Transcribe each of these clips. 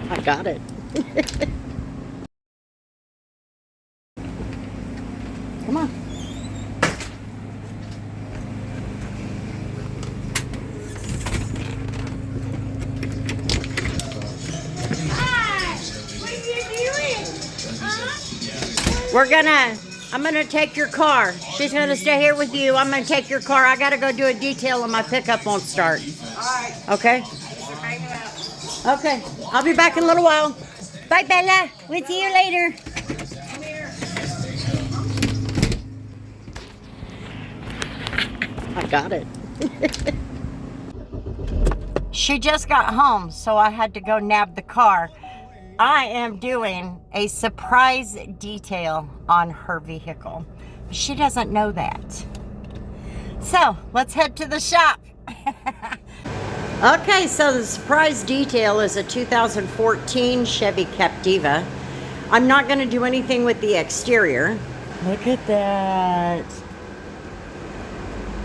I got it. Come on. Hi! What are you doing? I'm gonna take your car. She's gonna stay here with you. I'm gonna take your car. I gotta go do a detail and my pickup won't start. Alright. Okay? Hang out. Okay. I'll be back in a little while. Bye, Bella. We'll see you later. Come here. I got it. She just got home, so I had to go nab the car. I am doing a surprise detail on her vehicle. She doesn't know that. So let's head to the shop. Okay, so the surprise detail is a 2014 Chevy Captiva. I'm not going to do anything with the exterior. Look at that.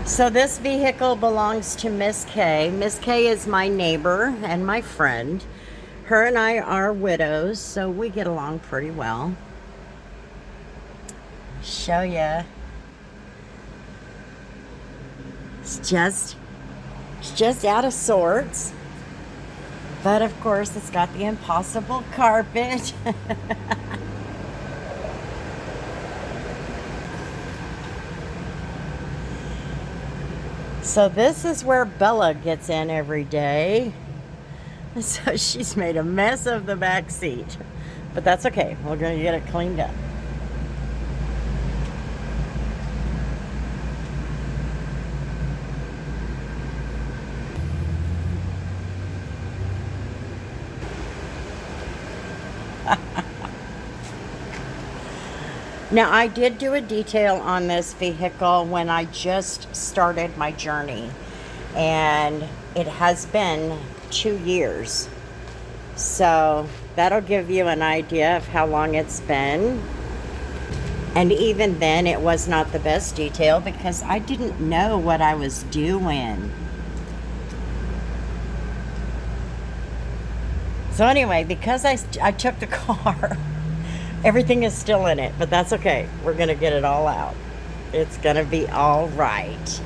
So this vehicle belongs to Miss Kay. Miss Kay is my neighbor and my friend. Her and I are widows, so we get along pretty well. Show ya. It's just out of sorts. But of course, it's got the impossible carpet. So this is where Bella gets in every day. So she's made a mess of the back seat. But that's okay. We're going to get it cleaned up. Now, I did do a detail on this vehicle when I just started my journey, and it has been 2 years. So that'll give you an idea of how long it's been. And even then, it was not the best detail because I didn't know what I was doing. So anyway, because I took the car, everything is still in it, but that's okay. We're going to get it all out. It's going to be all right.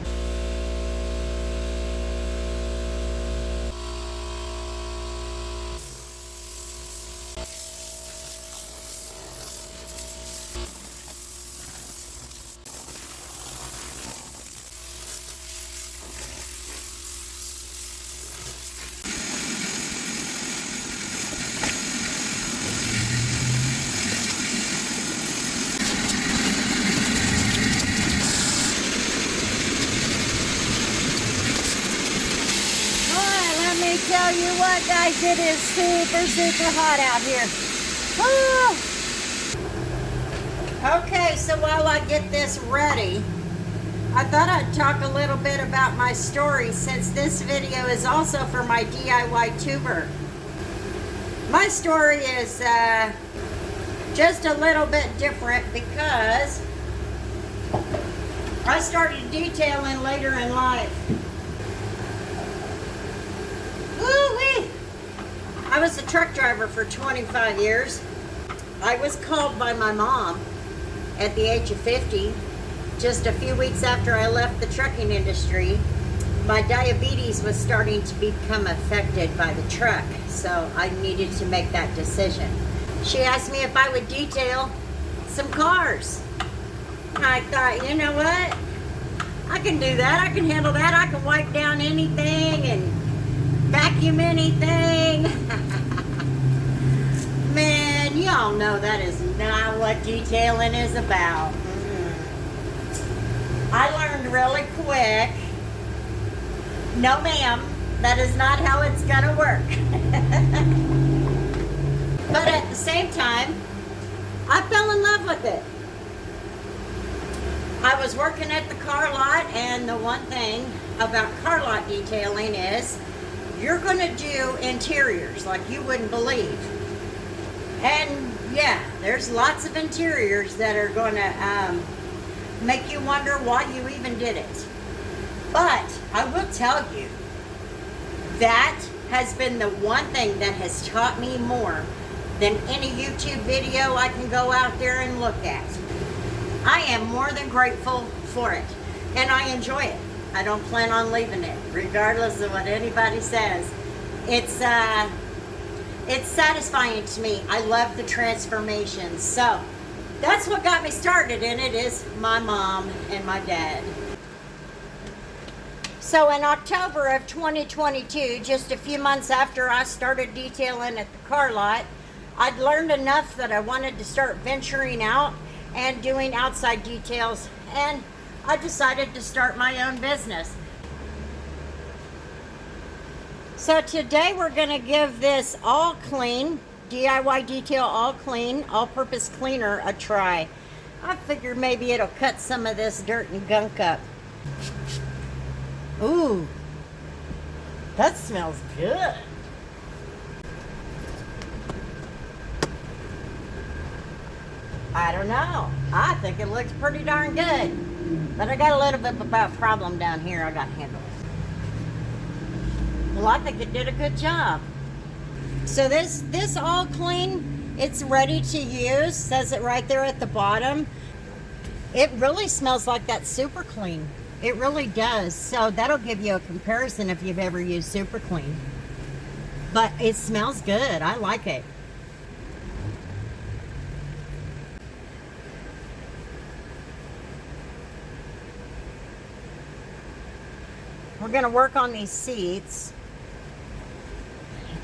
Tell you what, guys, it is super hot out here. Oh. Okay, so while I get this ready, I thought I'd talk a little bit about my story, since this video is also for my DIY tuber. My story is just a little bit different because I started detailing later in life. Woo-wee! I was a truck driver for 25 years. I was called by my mom at the age of 50, just a few weeks after I left the trucking industry. My diabetes was starting to become affected by the truck, so I needed to make that decision. She asked me if I would detail some cars. I thought, you know what? I can do that. I can handle that. I can wipe down anything and vacuum anything. Man, y'all know that is not what detailing is about. I learned really quick, no ma'am, that is not how it's gonna work. But at the same time, I fell in love with it. I was working at the car lot, and the one thing about car lot detailing is you're going to do interiors like you wouldn't believe. And yeah, there's lots of interiors that are going to make you wonder why you even did it. But I will tell you that has been the one thing that has taught me more than any YouTube video I can go out there and look at. I am more than grateful for it, and I enjoy it. I don't plan on leaving it, regardless of what anybody says. It's satisfying to me. I love the transformation. So that's what got me started in it, is my mom and my dad. So in October of 2022, just a few months after I started detailing at the car lot, I'd learned enough that I wanted to start venturing out and doing outside details, and I decided to start my own business. So today we're going to give this all clean, DIY detail all clean, all-purpose cleaner a try. I figured maybe it'll cut some of this dirt and gunk up. Ooh, that smells good. I don't know. I think it looks pretty darn good. But I got a little bit of a problem down here I got to handle. Well, I think it did a good job. So this all clean, it's ready to use. Says it right there at the bottom. It really smells like that Super Clean. It really does. So that'll give you a comparison if you've ever used Super Clean. But it smells good. I like it. We're going to work on these seats.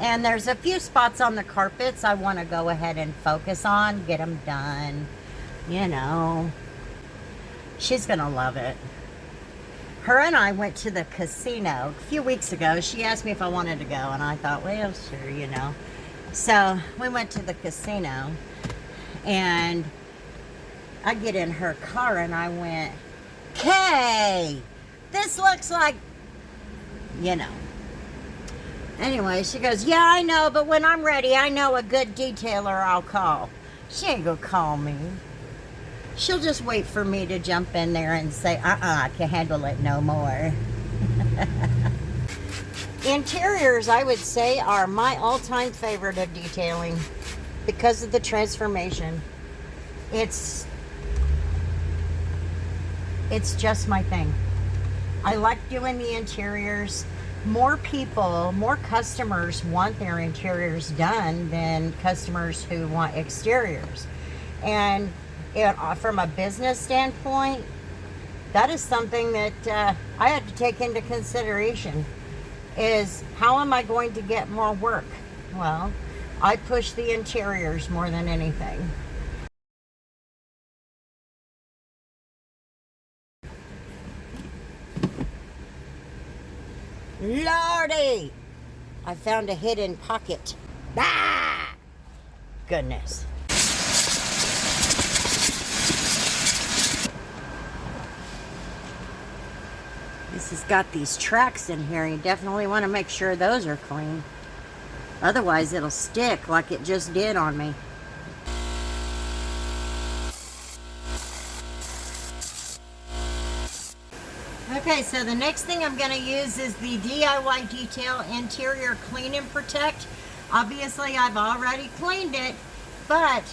And there's a few spots on the carpets I want to go ahead and focus on, get them done. You know, she's going to love it. Her and I went to the casino a few weeks ago. She asked me if I wanted to go, and I thought, well, sure, you know. So we went to the casino, and I get in her car, and I went, "Kay, this looks like," you know. Anyway, she goes, "Yeah, I know, but when I'm ready, I know a good detailer I'll call." She ain't gonna call me. She'll just wait for me to jump in there and say, I can handle it no more. Interiors, I would say, are my all-time favorite of detailing because of the transformation. It's just my thing. I like doing the interiors. More people, more customers want their interiors done than customers who want exteriors. And from a business standpoint, that is something that I had to take into consideration, is how am I going to get more work? Well, I push the interiors more than anything. Lordy! I found a hidden pocket. Ah! Goodness. This has got these tracks in here. You definitely want to make sure those are clean. Otherwise, it'll stick like it just did on me. Okay, so the next thing I'm going to use is the DIY Detail Interior Clean and Protect. Obviously, I've already cleaned it, but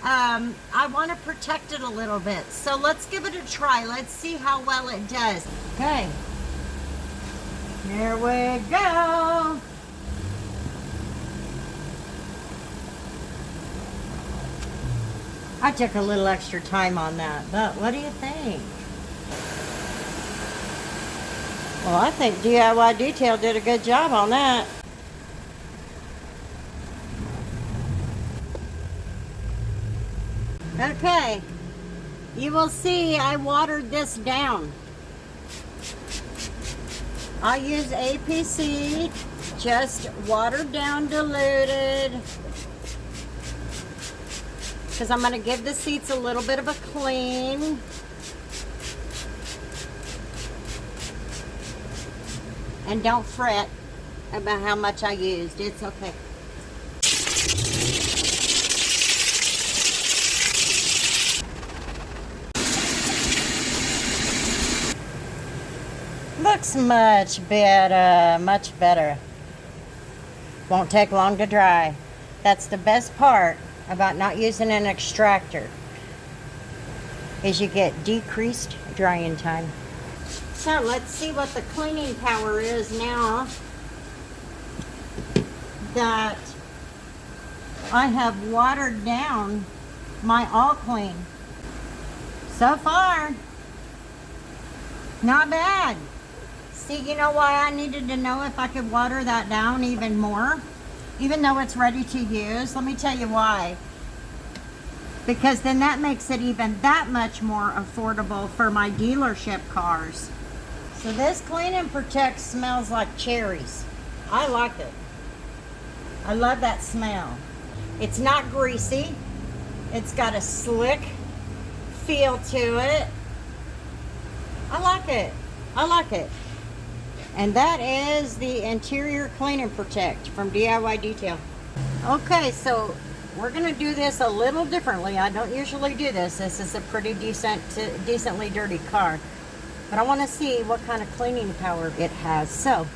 I want to protect it a little bit. So let's give it a try. Let's see how well it does. Okay, here we go. I took a little extra time on that, but what do you think? Well, I think DIY Detail did a good job on that. Okay, you will see I watered this down. I use APC, just watered down, diluted, because I'm going to give the seats a little bit of a clean. And don't fret about how much I used. It's okay. Looks much better, much better. Won't take long to dry. That's the best part about not using an extractor, is you get decreased drying time. So let's see what the cleaning power is now that I have watered down my All Clean. So far, not bad. See, you know why I needed to know if I could water that down even more? Even though it's ready to use, let me tell you why. Because then that makes it even that much more affordable for my dealership cars. So this Clean and Protect smells like cherries. I like it. I love that smell. It's not greasy. It's got a slick feel to it. I like it. I like it. And that is the interior Clean and Protect from DIY Detail. Okay, so we're gonna do this a little differently. I don't usually do this. This is a pretty decently dirty car. But I wanna see what kind of cleaning power it has. So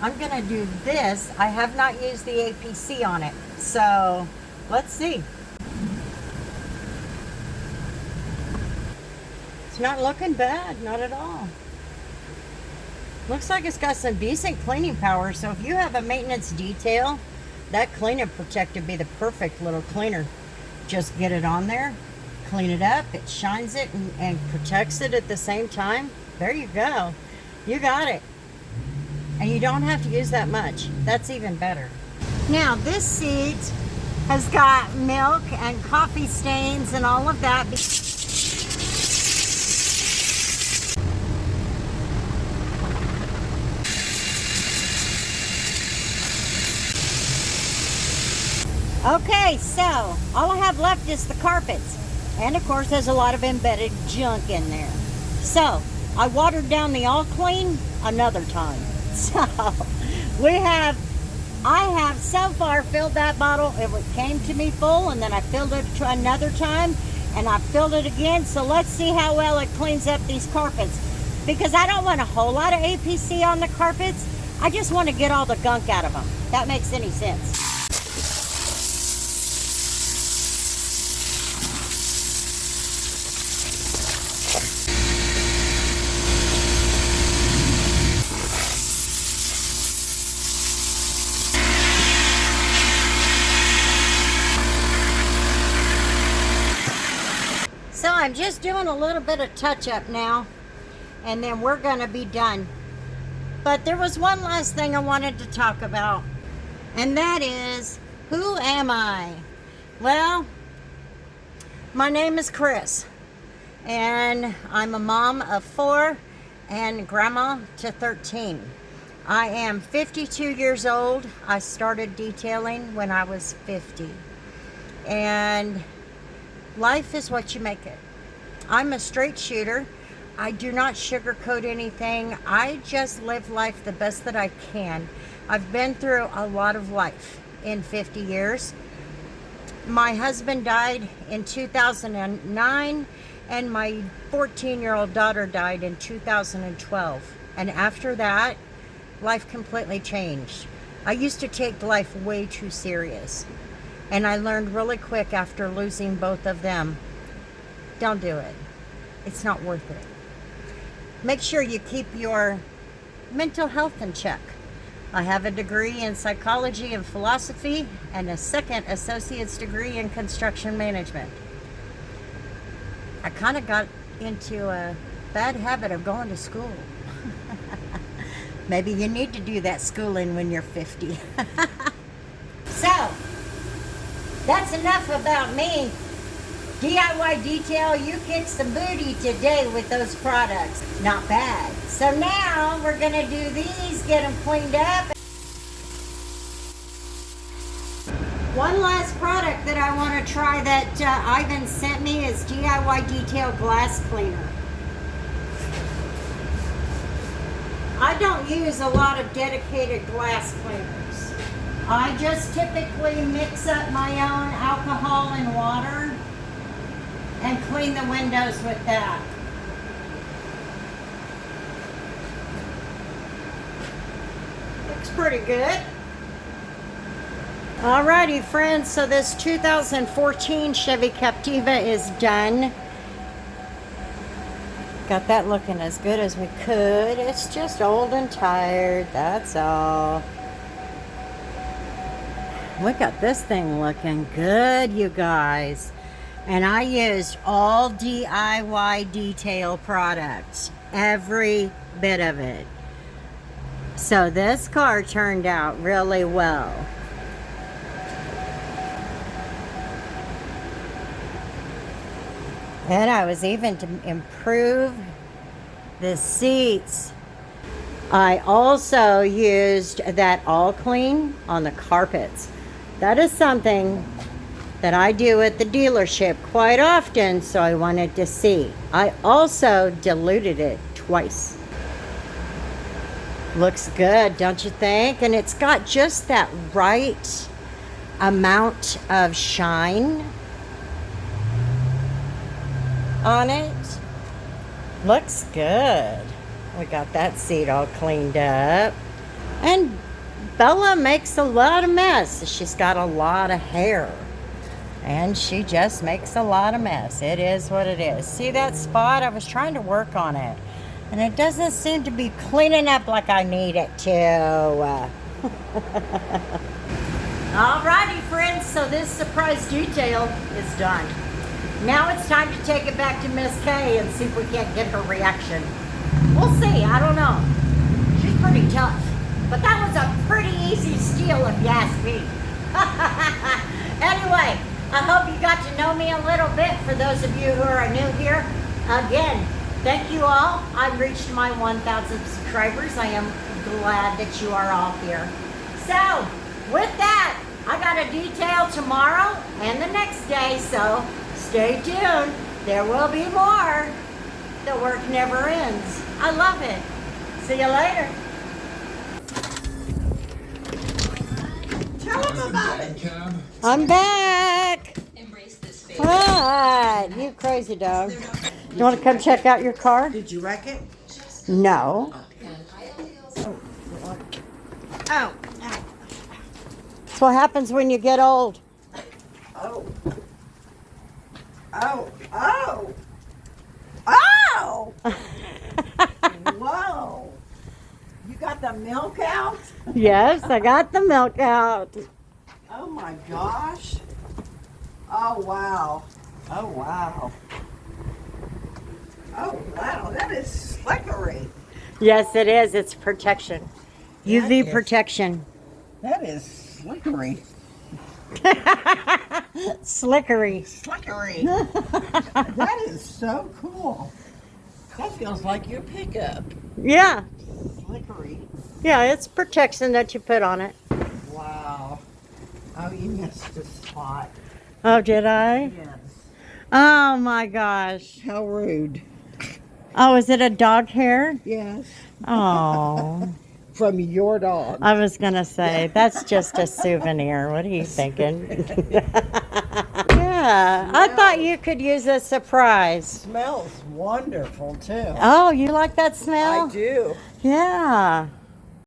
I'm gonna do this. I have not used the APC on it. So let's see. It's not looking bad, not at all. Looks like it's got some decent cleaning power. So if you have a maintenance detail, that Clean and Protect would be the perfect little cleaner. Just get it on there, clean it up, it shines it and protects it at the same time. There you go. You got it. And you don't have to use that much. That's even better. Now this seat has got milk and coffee stains and all of that. Okay, so all I have left is the carpets. And of course there's a lot of embedded junk in there. So I watered down the All Clean another time. So I have so far filled that bottle. It came to me full and then I filled it another time and I filled it again. So let's see how well it cleans up these carpets. Because I don't want a whole lot of APC on the carpets. I just want to get all the gunk out of them. If that makes any sense. So I'm just doing a little bit of touch up now and then we're gonna be done. But there was one last thing I wanted to talk about, and that is, who am I? Well, my name is Chris and I'm a mom of 4 and grandma to 13. I am 52 years old. I started detailing when I was 50. And life is what you make it. I'm a straight shooter. I do not sugarcoat anything. I just live life the best that I can. I've been through a lot of life in 50 years. My husband died in 2009 and my 14-year-old daughter died in 2012. And after that, life completely changed. I used to take life way too serious. And I learned really quick after losing both of them, don't do it. It's not worth it. Make sure you keep your mental health in check. I have a degree in psychology and philosophy and a second associate's degree in construction management. I kind of got into a bad habit of going to school. Maybe you need to do that schooling when you're 50. So, that's enough about me. DIY Detail, you kicked some booty today with those products. Not bad. So now we're gonna do these, get them cleaned up. One last product that I want to try that Ivan sent me is DIY Detail Glass Cleaner. I don't use a lot of dedicated glass cleaners. I just typically mix up my own alcohol and water and clean the windows with that. Looks pretty good. Alrighty, friends, so this 2014 Chevy Captiva is done. Got that looking as good as we could. It's just old and tired, that's all. Look at this thing looking good, you guys. And I used all DIY detail products, every bit of it. So this car turned out really well. And I was even to improve the seats. I also used that all clean on the carpets. That is something that I do at the dealership quite often, so I wanted to see. I also diluted it twice. Looks good, don't you think? And it's got just that right amount of shine on it. Looks good. We got that seat all cleaned up. And Bella makes a lot of mess. She's got a lot of hair. And she just makes a lot of mess. It is what it is. See that spot? I was trying to work on it. And it doesn't seem to be cleaning up like I need it to. Alrighty, friends. So this surprise detail is done. Now it's time to take it back to Miss Kay and see if we can't get her reaction. We'll see. I don't know. She's pretty tough. But that was a pretty easy steal if you ask me. Anyway, I hope you got to know me a little bit. For those of you who are new here, again, thank you all. I've reached my 1,000 subscribers. I am glad that you are all here. So, with that, I got a detail tomorrow and the next day, so stay tuned. There will be more. The work never ends. I love it. See you later. Tell them about it. I'm back. What? You crazy dog. You want to come check out your car? Did you wreck it? No. Oh. That's what happens when you get old. Oh. Oh. Oh. Oh. Whoa. You got the milk out? Yes, I got the milk out. Oh my gosh. Oh wow. Oh wow. Oh wow, that is slickery. Yes, it is. It's protection. UV is- protection. That is slickery. Slickery. Slickery. That is so cool. That feels like your pickup. Yeah. Slickery. Yeah, it's protection that you put on it. Wow. Oh, you missed a spot. Oh, did I? Yes. Oh my gosh. How rude. Oh, is it a dog hair? Yes. Oh. From your dog. I was going to say, that's just a souvenir. What are you thinking? Yeah, I thought you could use a surprise. Smells wonderful too. Oh, you like that smell? I do. Yeah.